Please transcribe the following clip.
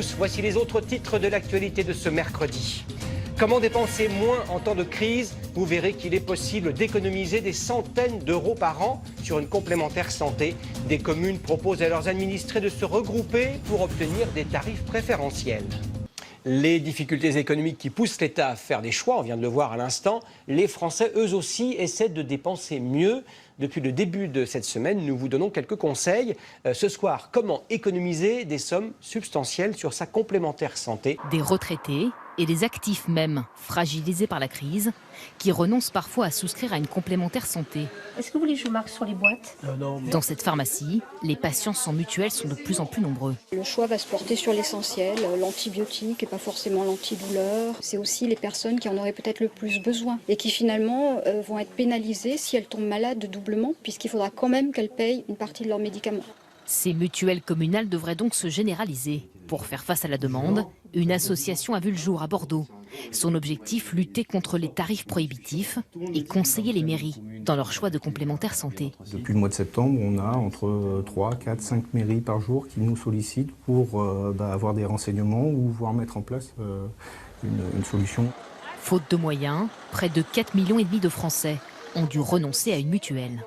tous, voici les autres titres de l'actualité de ce mercredi. Comment dépenser moins en temps de crise? Vous verrez qu'il est possible d'économiser des centaines d'euros par an sur une complémentaire santé. Des communes proposent à leurs administrés de se regrouper pour obtenir des tarifs préférentiels. Les difficultés économiques qui poussent l'État à faire des choix, on vient de le voir à l'instant, les Français eux aussi essaient de dépenser mieux. Depuis le début de cette semaine, nous vous donnons quelques conseils. Ce soir, comment économiser des sommes substantielles sur sa complémentaire santé? Des retraités et des actifs même, fragilisés par la crise, qui renoncent parfois à souscrire à une complémentaire santé. Est-ce que vous voulez que je vous marque sur les boîtes? Non. Dans cette pharmacie, les patients sans mutuelle sont de plus en plus nombreux. Le choix va se porter sur l'essentiel, l'antibiotique et pas forcément l'antidouleur. C'est aussi les personnes qui en auraient peut-être le plus besoin et qui finalement vont être pénalisées si elles tombent malades doublement, puisqu'il faudra quand même qu'elles payent une partie de leurs médicaments. Ces mutuelles communales devraient donc se généraliser. Pour faire face à la demande, une association a vu le jour à Bordeaux. Son objectif, lutter contre les tarifs prohibitifs et conseiller les mairies dans leur choix de complémentaire santé. Depuis le mois de septembre, on a entre 3, 4, 5 mairies par jour qui nous sollicitent pour avoir des renseignements ou voir mettre en place une solution. Faute de moyens, près de 4,5 millions de Français ont dû renoncer à une mutuelle.